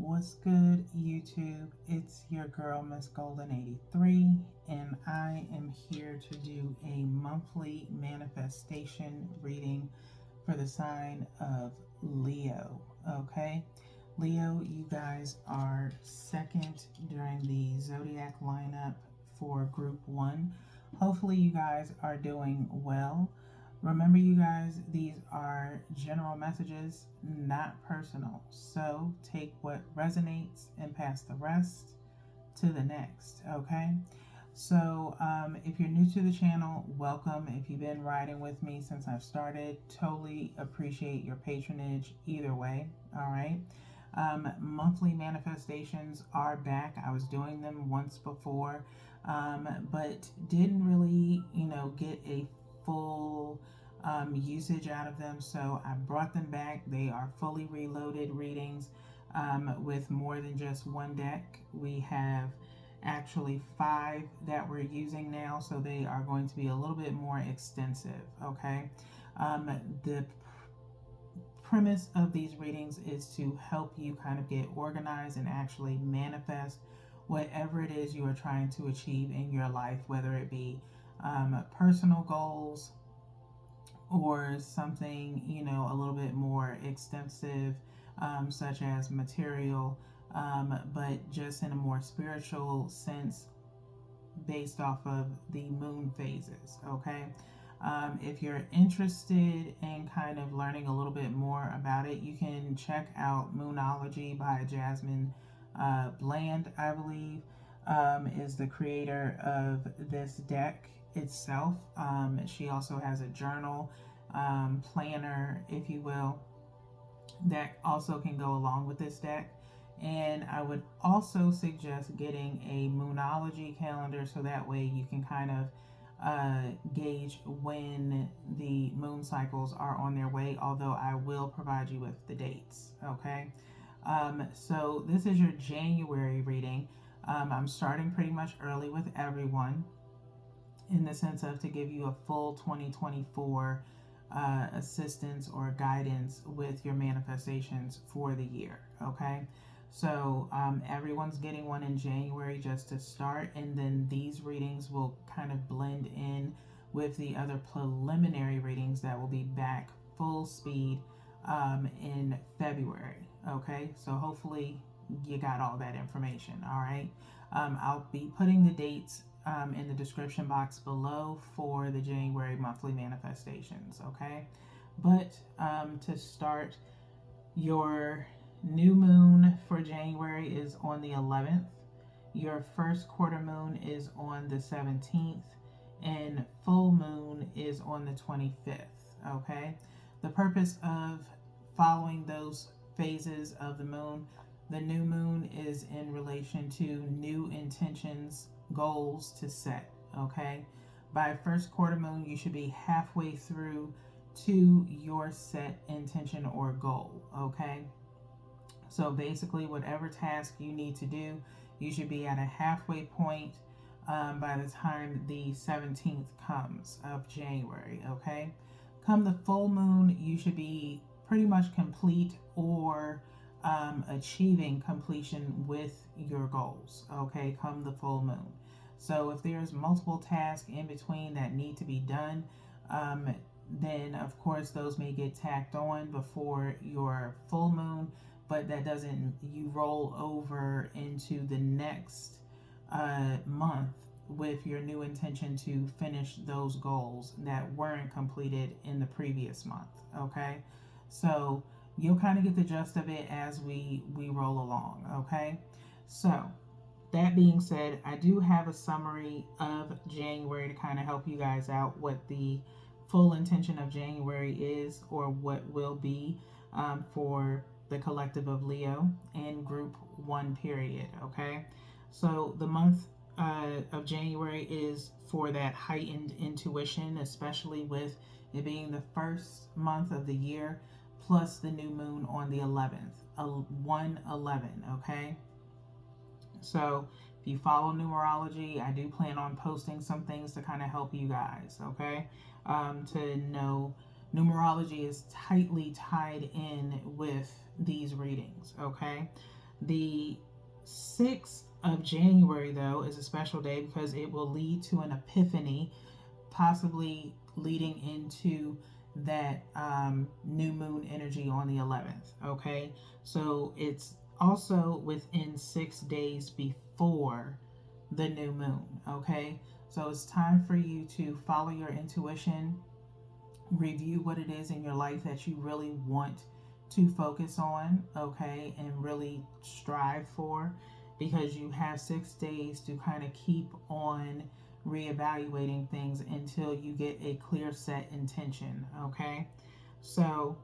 What's good, YouTube? It's your girl, Miss Golden 83, and I am here to do a monthly manifestation reading for the sign of Leo. Okay, Leo, you guys are second during the zodiac lineup for group one. Hopefully, you guys are doing well. Remember, you guys, these are general messages, not personal. So take what resonates and pass the rest to the next, okay? So, if you're new to the channel, welcome. If you've been riding with me since I've started, totally appreciate your patronage either way, all right? Monthly manifestations are back. I was doing them once before, but didn't really, get a full usage out of them. So I brought them back. They are fully reloaded readings with more than just one deck. We have actually 5 that we're using now, so they are going to be a little bit more extensive. Okay, the premise of these readings is to help you kind of get organized and actually manifest whatever it is you are trying to achieve in your life, whether it be personal goals or something, a little bit more extensive, such as material, but just in a more spiritual sense based off of the moon phases. Okay. If you're interested in kind of learning a little bit more about it, you can check out Moonology by Jasmine Bland, I believe, is the creator of this deck itself. She also has a journal, planner, if you will, that also can go along with this deck. And I would also suggest getting a Moonology calendar so that way you can kind of gauge when the moon cycles are on their way, although I will provide you with the dates. Okay, so this is your January reading. I'm starting pretty much early with everyone in the sense of to give you a full 2024 assistance or guidance with your manifestations for the year. Okay, so everyone's getting one in January just to start, and then these readings will kind of blend in with the other preliminary readings that will be back full speed in February. Okay, so hopefully you got all that information. All right, I'll be putting the dates in the description box below for the January monthly manifestations. Okay, but to start, your new moon for January is on the 11th. Your first quarter moon is on the 17th, and full moon is on the 25th. Okay, the purpose of following those phases of the moon, the new moon is in relation to new intentions, goals to set. Okay, by first quarter moon, you should be halfway through to your set intention or goal. Okay, so basically, whatever task you need to do, you should be at a halfway point by the time the 17th comes of January. Okay, come the full moon, you should be pretty much complete or achieving completion with your goals. Okay, come the full moon. So if there's multiple tasks in between that need to be done, then of course those may get tacked on before your full moon, but that doesn't, you roll over into the next month with your new intention to finish those goals that weren't completed in the previous month. Okay, so you'll kind of get the gist of it as we roll along. Okay, so that being said, I do have a summary of January to kind of help you guys out what the full intention of January is, or what will be for the collective of Leo and group 1 period. Okay, so the month of January is for that heightened intuition, especially with it being the first month of the year, plus the new moon on the 11th, 1/11. Okay, so if you follow numerology, I do plan on posting some things to kind of help you guys. Okay, to know numerology is tightly tied in with these readings. Okay, The 6th of January, though, is a special day because it will lead to an epiphany, possibly leading into that new moon energy on the 11th. Okay, so it's also within 6 days before the new moon. Okay, so it's time for you to follow your intuition, review what it is in your life that you really want to focus on, okay, and really strive for, because you have 6 days to kind of keep on reevaluating things until you get a clear set intention, okay? So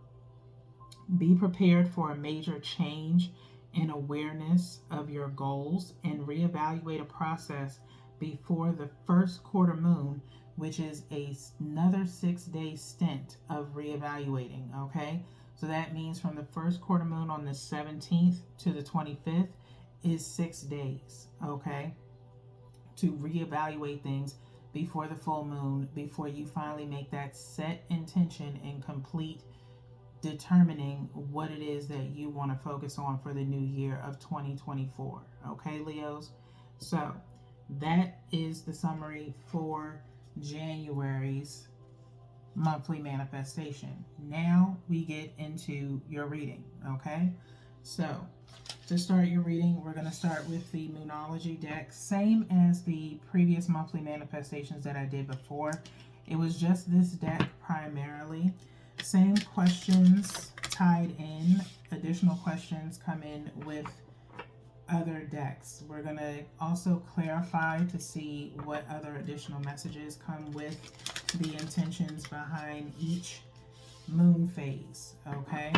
be prepared for a major change in awareness of your goals and reevaluate a process before the first quarter moon, which is another 6 day stint of reevaluating. Okay, so that means from the first quarter moon on the 17th to the 25th is 6 days. Okay, to reevaluate things before the full moon, before you finally make that set intention and complete determining what it is that you want to focus on for the new year of 2024. Okay, Leos? So that is the summary for January's monthly manifestation. Now we get into your reading. Okay, so to start your reading, we're going to start with the Moonology deck, same as the previous monthly manifestations that I did before. It was just this deck primarily. Same questions tied in. Additional questions come in with other decks. We're going to also clarify to see what other additional messages come with the intentions behind each moon phase. Okay?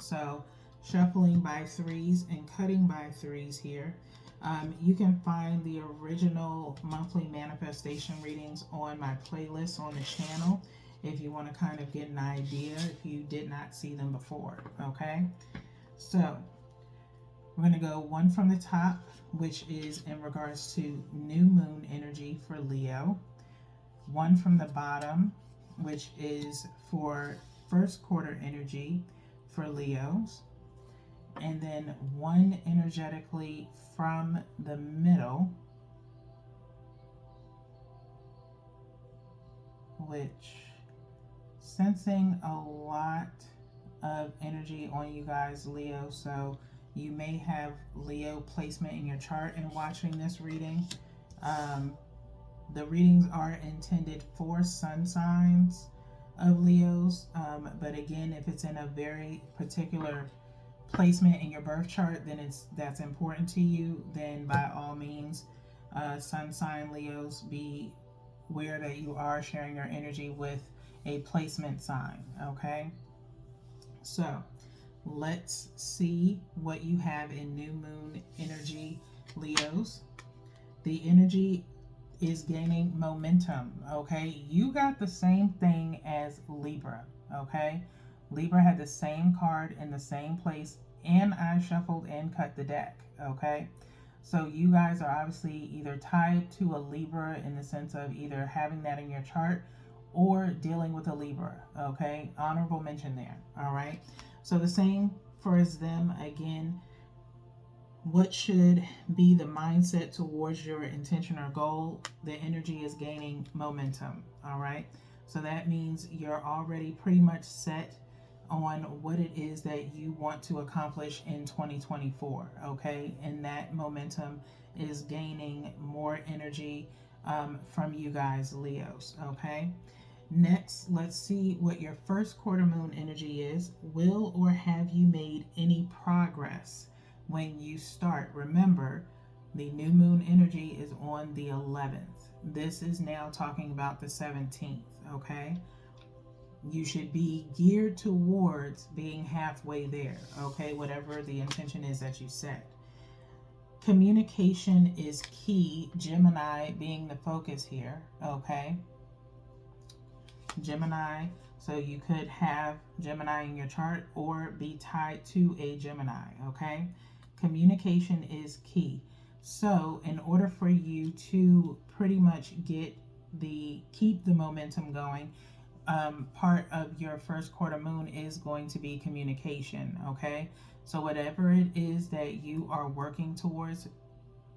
So, shuffling by threes and cutting by threes here. You can find the original monthly manifestation readings on my playlist on the channel if you want to kind of get an idea if you did not see them before. Okay, so we're going to go one from the top, which is in regards to new moon energy for Leo. One from the bottom, which is for first quarter energy for Leos. And then one energetically from the middle, which sensing a lot of energy on you guys, Leo. So you may have Leo placement in your chart and watching this reading. The readings are intended for sun signs of Leos. But again, if it's in a very particular placement in your birth chart, then that's important to you, then by all means, sun sign Leos, be aware that you are sharing your energy with a placement sign. Okay, so let's see what you have in new moon energy, Leos. The energy is gaining momentum. Okay, you got the same thing as Libra. Okay, Libra had the same card in the same place, and I shuffled and cut the deck. Okay, so you guys are obviously either tied to a Libra in the sense of either having that in your chart or dealing with a Libra. Okay, honorable mention there. All right, so the same for them. Again, what should be the mindset towards your intention or goal? The energy is gaining momentum. All right, so that means you're already pretty much set on what it is that you want to accomplish in 2024. Okay, and that momentum is gaining more energy from you guys, Leos. Okay, next, let's see what your first quarter moon energy is. Will or have you made any progress when you start? Remember, the new moon energy is on the 11th. This is now talking about the 17th. Okay, you should be geared towards being halfway there. Okay, whatever the intention is that you set. Communication is key, Gemini being the focus here. Okay, Gemini, so you could have Gemini in your chart or be tied to a Gemini. Okay, communication is key. So in order for you to pretty much keep the momentum going, part of your first quarter moon is going to be communication, okay? So whatever it is that you are working towards,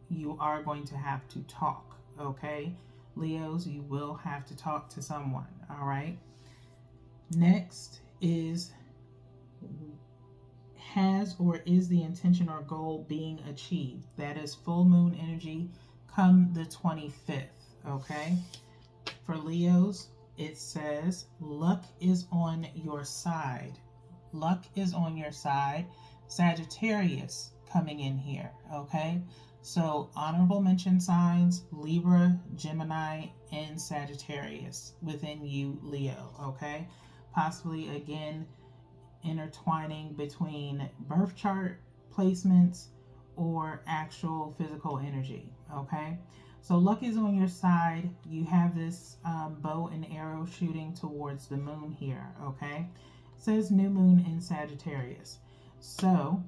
you are going to have to talk, okay? Leos, you will have to talk to someone, all right? Next is, has or is the intention or goal being achieved? That is full moon energy come the 25th, okay? For Leos, it says luck is on your side. Luck is on your side. Sagittarius coming in here, okay? So honorable mention signs, Libra, Gemini, and Sagittarius within you, Leo, okay? Possibly, again, intertwining between birth chart placements or actual physical energy, okay? So luck is on your side. You have this bow and arrow shooting towards the moon here, okay? It says new moon in Sagittarius. So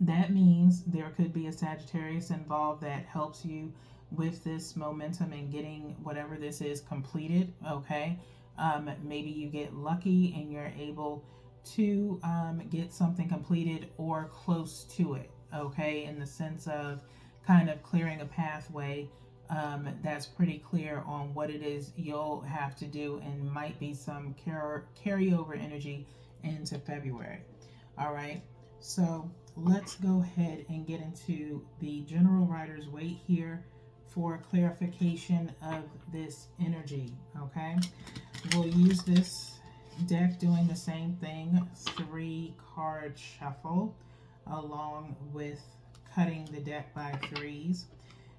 that means there could be a Sagittarius involved that helps you with this momentum and getting whatever this is completed, okay? Maybe you get lucky and you're able to get something completed or close to it, okay? In the sense of kind of clearing a pathway that's pretty clear on what it is you'll have to do, and might be some carryover energy into February. All right, so let's go ahead and get into the general writer's weight here for clarification of this energy, okay? We'll use this deck doing the same thing, 3-card shuffle, along with cutting the deck by threes.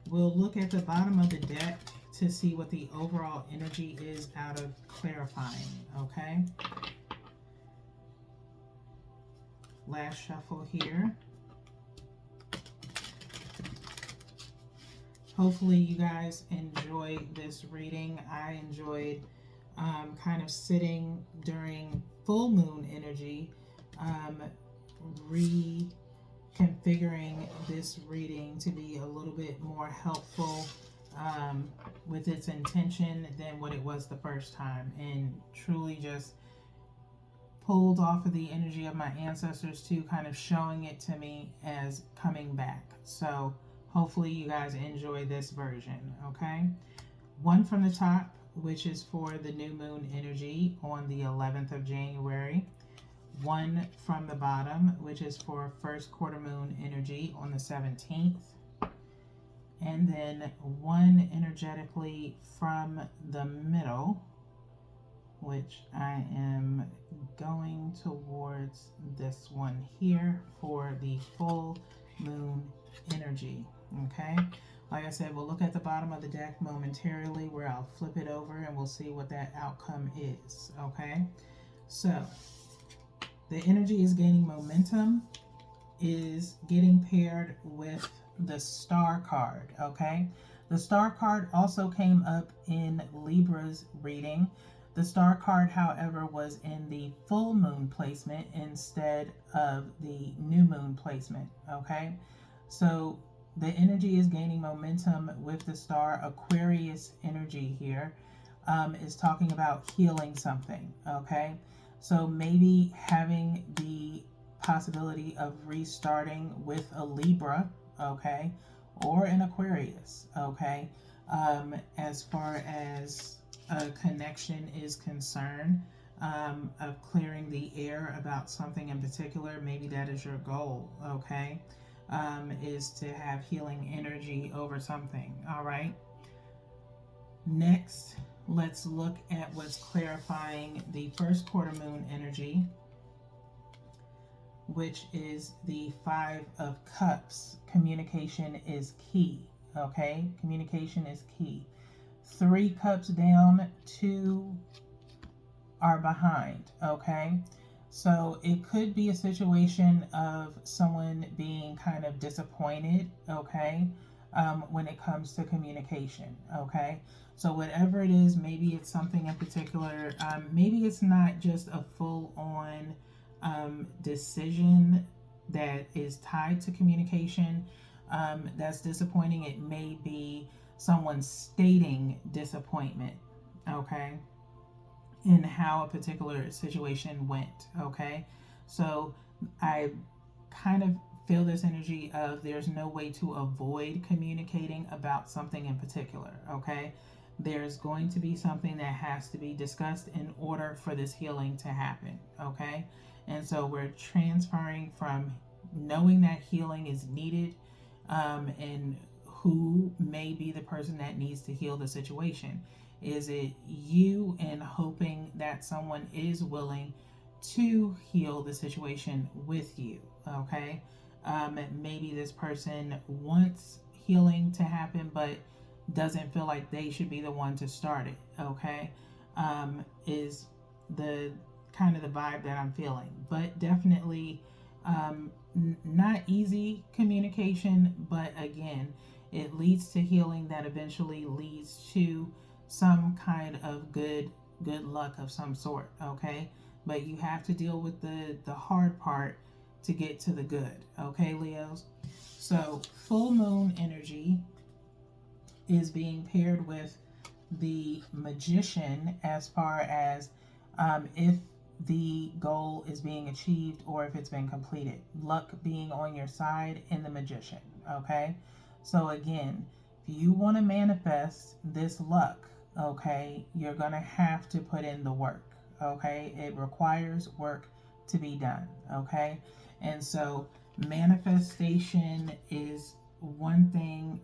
We'll look at the bottom of the deck to see what the overall energy is out of clarifying, okay? Last shuffle here. Hopefully you guys enjoyed this reading. I enjoyed kind of sitting during full moon energy, reconfiguring this reading to be a little bit more helpful with its intention than what it was the first time, and truly just pulled off of the energy of my ancestors too, kind of showing it to me as coming back. So hopefully you guys enjoy this version, okay? One from the top, which is for the new moon energy on the 11th of January. One from the bottom, which is for first quarter moon energy on the 17th. And then one energetically from the middle, which I am going towards this one here for the full moon energy, okay? Like I said, we'll look at the bottom of the deck momentarily, where I'll flip it over and we'll see what that outcome is, okay? So the energy is gaining momentum, is getting paired with the Star card, okay? The Star card also came up in Libra's reading. The Star card, however, was in the full moon placement instead of the new moon placement, okay? So the energy is gaining momentum with the Star. Aquarius energy here is talking about healing something, okay? So maybe having the possibility of restarting with a Libra, okay, or an Aquarius, okay, as far as a connection is concerned, of clearing the air about something in particular. Maybe that is your goal, okay, is to have healing energy over something, all right? Next, let's look at what's clarifying the first quarter moon energy, which is the 5 of Cups. Communication is key, okay? Communication is key. 3 cups down, 2 are behind, okay? So it could be a situation of someone being kind of disappointed, okay, when it comes to communication, okay? So whatever it is, maybe it's something in particular. Maybe it's not just a full-on decision that is tied to communication that's disappointing. It may be someone stating disappointment, okay? in how a particular situation went. Okay, so I kind of feel this energy of there's no way to avoid communicating about something in particular. Okay, there's going to be something that has to be discussed in order for this healing to happen. Okay, and so we're transferring from knowing that healing is needed, and who may be the person that needs to heal the situation. Is it you, and hoping that someone is willing to heal the situation with you? Okay, maybe this person wants healing to happen, but doesn't feel like they should be the one to start it. Okay, is the kind of the vibe that I'm feeling, but definitely not easy communication, but again, it leads to healing that eventually leads to some kind of good luck of some sort. Okay, but you have to deal with the hard part to get to the good. Okay, Leos. So full moon energy is being paired with the Magician, as far as if the goal is being achieved or if it's been completed. Luck being on your side in the Magician. Okay, so again, if you want to manifest this luck, okay, you're going to have to put in the work. Okay, it requires work to be done. Okay, and so manifestation is one thing,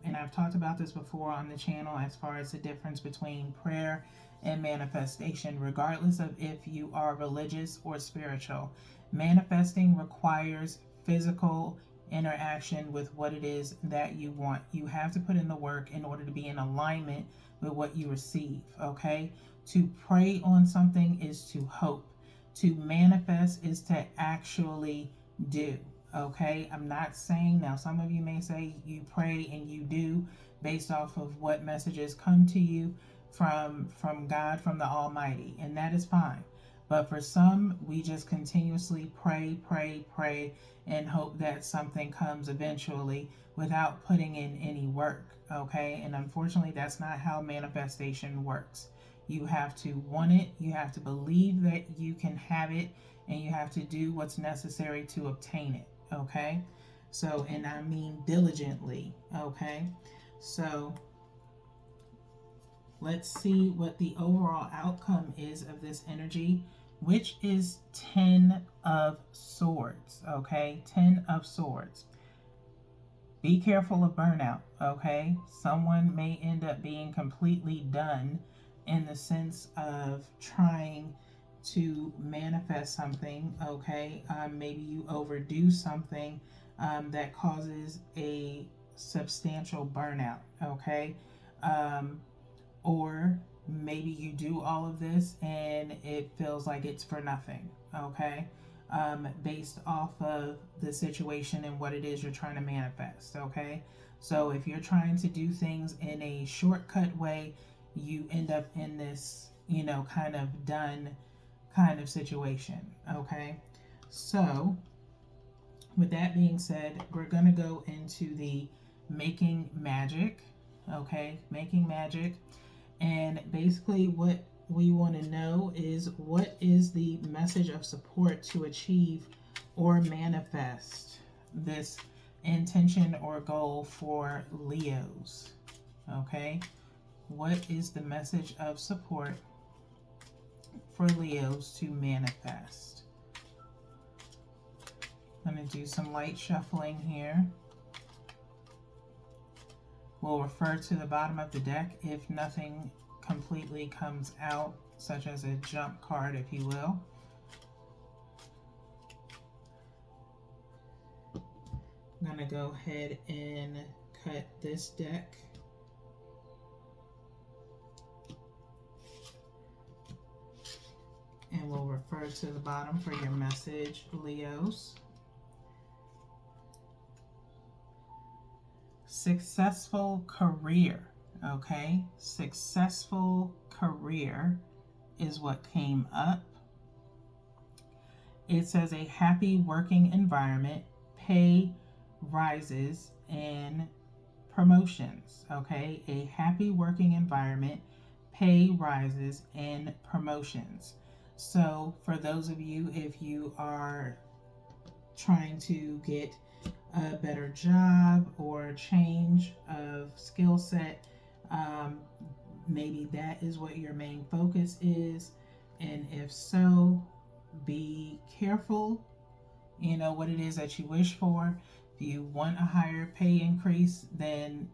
and I've talked about this before on the channel, as far as the difference between prayer and manifestation. Regardless of if you are religious or spiritual, manifesting requires physical interaction with what it is that you want. You have to put in the work in order to be in alignment with what you receive. Okay, to pray on something is to hope, to manifest is to actually do. Okay, I'm not saying, now some of you may say you pray and you do based off of what messages come to you from God, from the Almighty, and that is fine. But for some, we just continuously pray and hope that something comes eventually without putting in any work. Okay, and unfortunately that's not how manifestation works. You have to want it, you have to believe that you can have it, and you have to do what's necessary to obtain it. Okay, so, and I mean diligently. Okay, so let's see what the overall outcome is of this energy, which is 10 of Swords. Okay, 10 of Swords. Be careful of burnout. Okay, someone may end up being completely done in the sense of trying to manifest something. Okay, maybe you overdo something that causes a substantial burnout. Okay, or maybe you do all of this and it feels like it's for nothing. Okay, based off of the situation and what it is you're trying to manifest. Okay, so if you're trying to do things in a shortcut way, you end up in this, kind of done kind of situation. Okay, so with that being said, we're going to go into the making magic. Okay, making magic. And basically what we want to know is, what is the message of support to achieve or manifest this intention or goal for Leos? Okay, what is the message of support for Leos to manifest? I'm going to do some light shuffling here. We'll refer to the bottom of the deck if nothing completely comes out, such as a jump card, if you will. I'm going to go ahead and cut this deck. And we'll refer to the bottom for your message, Leos. Successful career. Okay, successful career is what came up. It says a happy working environment, pay rises, and promotions. Okay, a happy working environment, pay rises, and promotions. So, for those of you, if you are trying to get a better job or change of skill set, um, maybe that is what your main focus is. And if so, be careful, what it is that you wish for. If you want a higher pay increase, then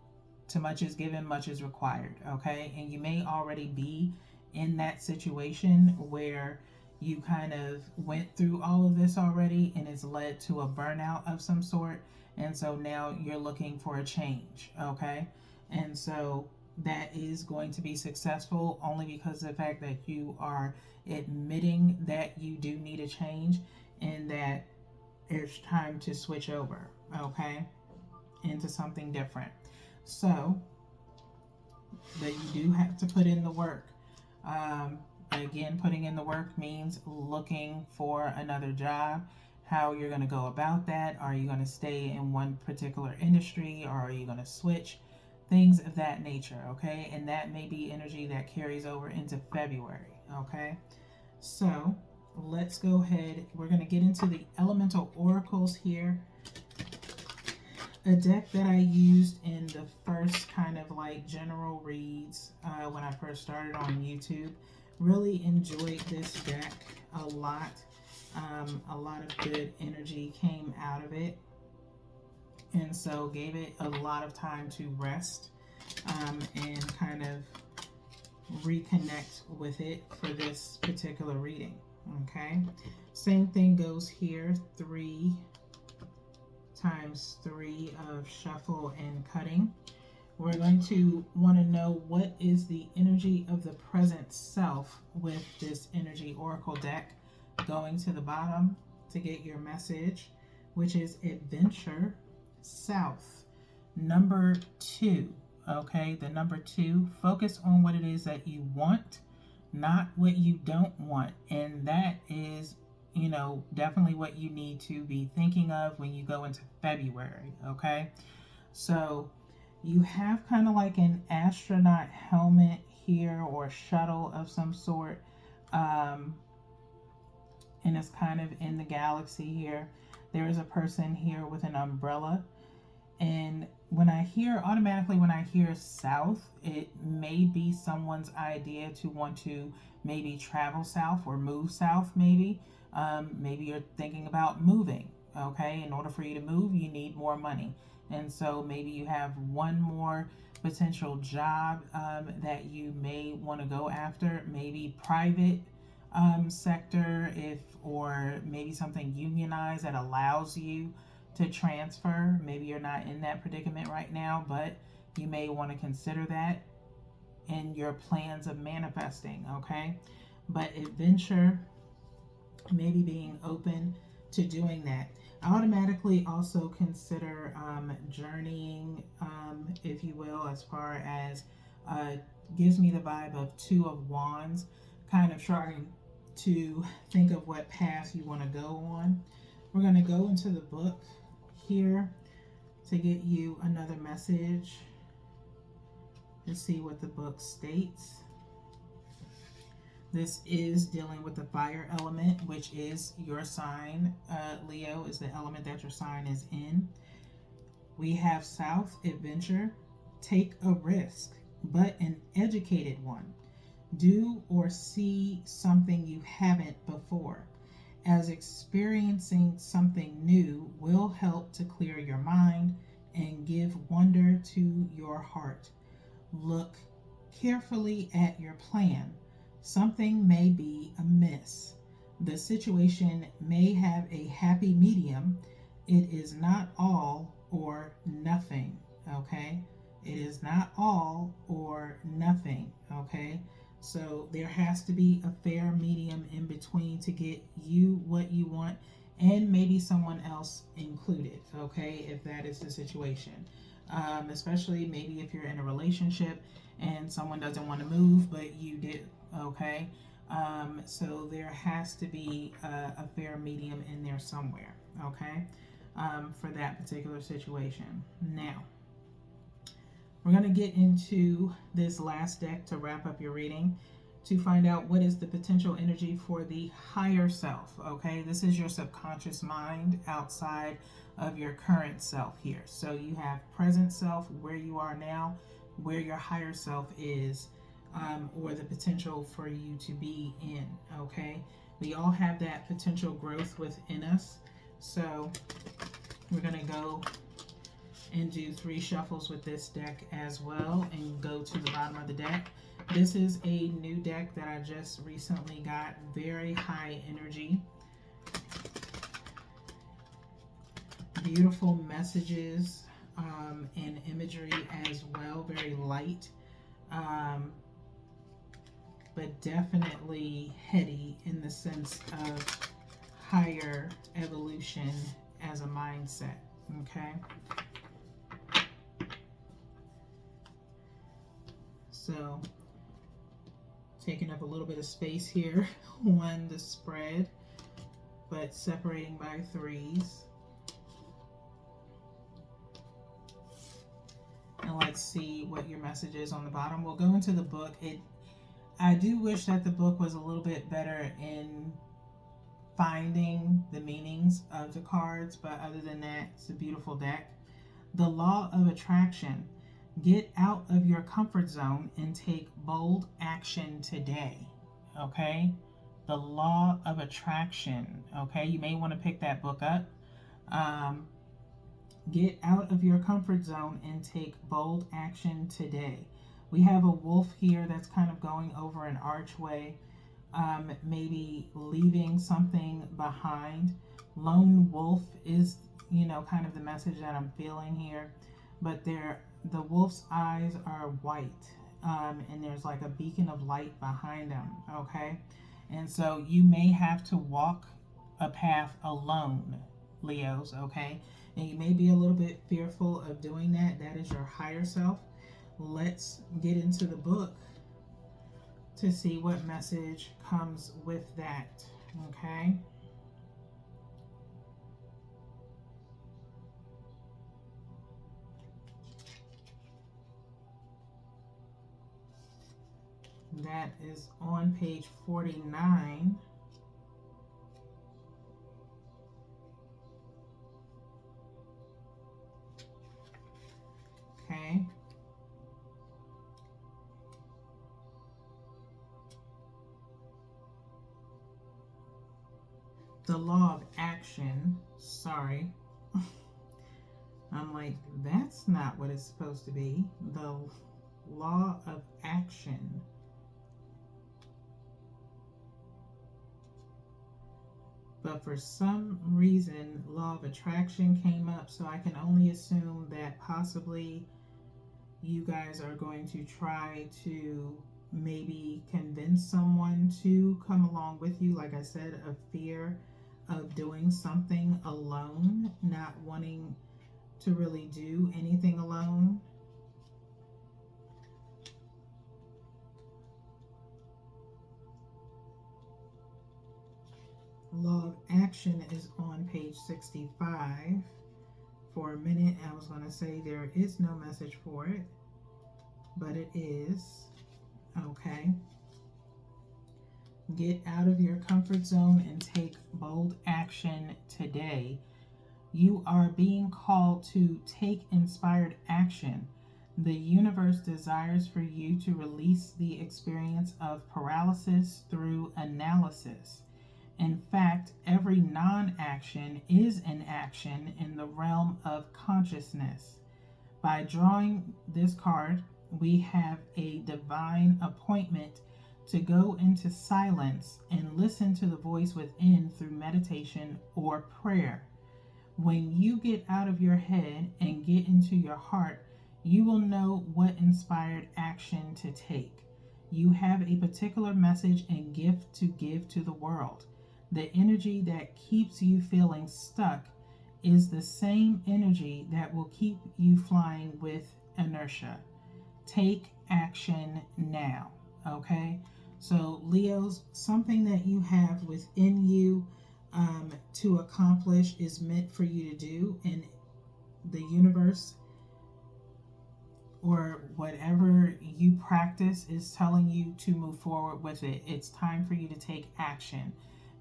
too much is given, much is required. Okay. And you may already be in that situation where you kind of went through all of this already and it's led to a burnout of some sort. And so now you're looking for a change. Okay. And so that is going to be successful only because of the fact that you are admitting that you do need a change and that it's time to switch over, okay, into something different. So, but you do have to put in the work. Again, putting in the work means looking for another job. How you're going to go about that? Are you going to stay in one particular industry or are you going to switch? Things of that nature, okay? And that may be energy that carries over into February, okay? So let's go ahead. We're going to get into the elemental oracles here. A deck that I used in the first kind of like general reads when I first started on YouTube. Really enjoyed this deck a lot. A lot of good energy came out of it. And so gave it a lot of time to rest and kind of reconnect with it for this particular reading. Okay. Same thing goes here. 3 times 3 of shuffle and cutting. We're going to want to know what is the energy of the present self with this energy oracle deck. Going to the bottom to get your message, which is adventure south. Number 2. Okay, the number 2. Focus on what it is that you want, not what you don't want. And that is, definitely what you need to be thinking of when you go into February. Okay, so you have kind of like an astronaut helmet here or shuttle of some sort. And it's kind of in the galaxy here. There is a person here with an umbrella. And when I hear south, it may be someone's idea to want to maybe travel south or move south, maybe. Maybe you're thinking about moving, okay? In order for you to move, you need more money. And so maybe you have one more potential job that you may want to go after, maybe private sector, or maybe something unionized that allows you to transfer. Maybe you're not in that predicament right now, but you may want to consider that in your plans of manifesting, okay? But adventure, maybe being open to doing that. I automatically also consider journeying, if you will, as far as gives me the vibe of 2 of Wands, kind of trying to think of what path you want to go on. We're going to go into the book here to get you another message to see what the book states. This is dealing with the fire element, which is your sign. Leo is the element that your sign is in. We have South, adventure. Take a risk, but an educated one. Do or see something you haven't before, as experiencing something new will help to clear your mind and give wonder to your heart. Look carefully at your plan. Something may be amiss. The situation may have a happy medium. It is not all or nothing, okay? It is not all or nothing, okay? So there has to be a fair medium in between to get you what you want, and maybe someone else included, okay, if that is the situation. Especially maybe if you're in a relationship and someone doesn't want to move, but you do, okay? So there has to be a fair medium in there somewhere, okay, for that particular situation. Now, We're going to get into this last deck to wrap up your reading to find out what is the potential energy for the higher self. Okay, this is your subconscious mind outside of your current self here. So you have present self, where you are now, where your higher self is, or the potential for you to be in. Okay, we all have that potential growth within us. So we're going to go and do 3 shuffles with this deck as well and go to the bottom of the deck. This is a new deck that I just recently got. Very high energy. Beautiful messages and imagery as well. Very light. But definitely heady in the sense of higher evolution as a mindset. Okay. So, taking up a little bit of space here on the spread, but separating by 3s. And let's see what your message is on the bottom. We'll go into the book. I do wish that the book was a little bit better in finding the meanings of the cards, but other than that, it's a beautiful deck. The Law of Attraction. Get out of your comfort zone and take bold action today. Okay? The Law of Attraction. Okay? You may want to pick that book up. Get out of your comfort zone and take bold action today. We have a wolf here that's kind of going over an archway. Maybe leaving something behind. Lone wolf is, kind of the message that I'm feeling here. But the wolf's eyes are white, and there's like a beacon of light behind them, okay? And so you may have to walk a path alone, Leos, okay? And you may be a little bit fearful of doing that. That is your higher self. Let's get into the book to see what message comes with that, okay? That is on page 49. Okay. The Law of Action. Sorry. I'm like, that's not what it's supposed to be. The Law of Action. But for some reason, Law of Attraction came up, so I can only assume that possibly you guys are going to try to maybe convince someone to come along with you. Like I said, a fear of doing something alone, not wanting to really do anything alone. Law of Action is on page 65. For a minute, I was going to say there is no message for it, but it is. Okay. Get out of your comfort zone and take bold action today. You are being called to take inspired action. The universe desires for you to release the experience of paralysis through analysis. In fact, every non-action is an action in the realm of consciousness. By drawing this card, we have a divine appointment to go into silence and listen to the voice within through meditation or prayer. When you get out of your head and get into your heart, you will know what inspired action to take. You have a particular message and gift to give to the world. The energy that keeps you feeling stuck is the same energy that will keep you flying with inertia. Take action now, okay? So Leos, something that you have within you to accomplish is meant for you to do, and the universe or whatever you practice is telling you to move forward with it. It's time for you to take action.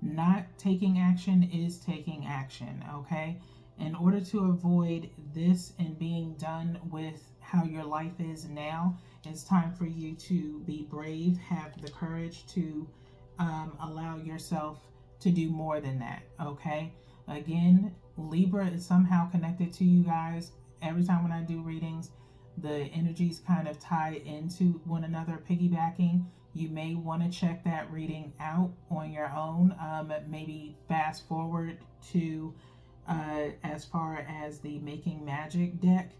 Not taking action is taking action, okay? In order to avoid this and being done with how your life is now, it's time for you to be brave, have the courage to allow yourself to do more than that, okay? Again, Libra is somehow connected to you guys. Every time when I do readings, the energies kind of tie into one another, piggybacking. You may want to check that reading out on your own. Maybe fast forward to as far as the Making Magic deck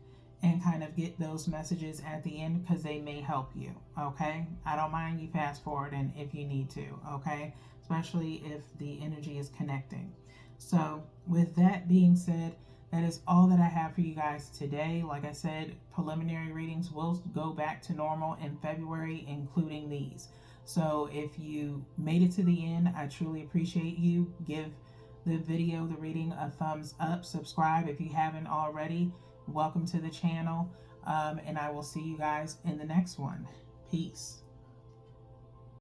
and kind of get those messages at the end because they may help you. Okay, I don't mind you fast forwarding if you need to. Okay, especially if the energy is connecting. So, with that being said, that is all that I have for you guys today. Like I said, preliminary readings will go back to normal in February, including these. So if you made it to the end, I truly appreciate you. Give the video, the reading, a thumbs up. Subscribe if you haven't already. Welcome to the channel. And I will see you guys in the next one. Peace.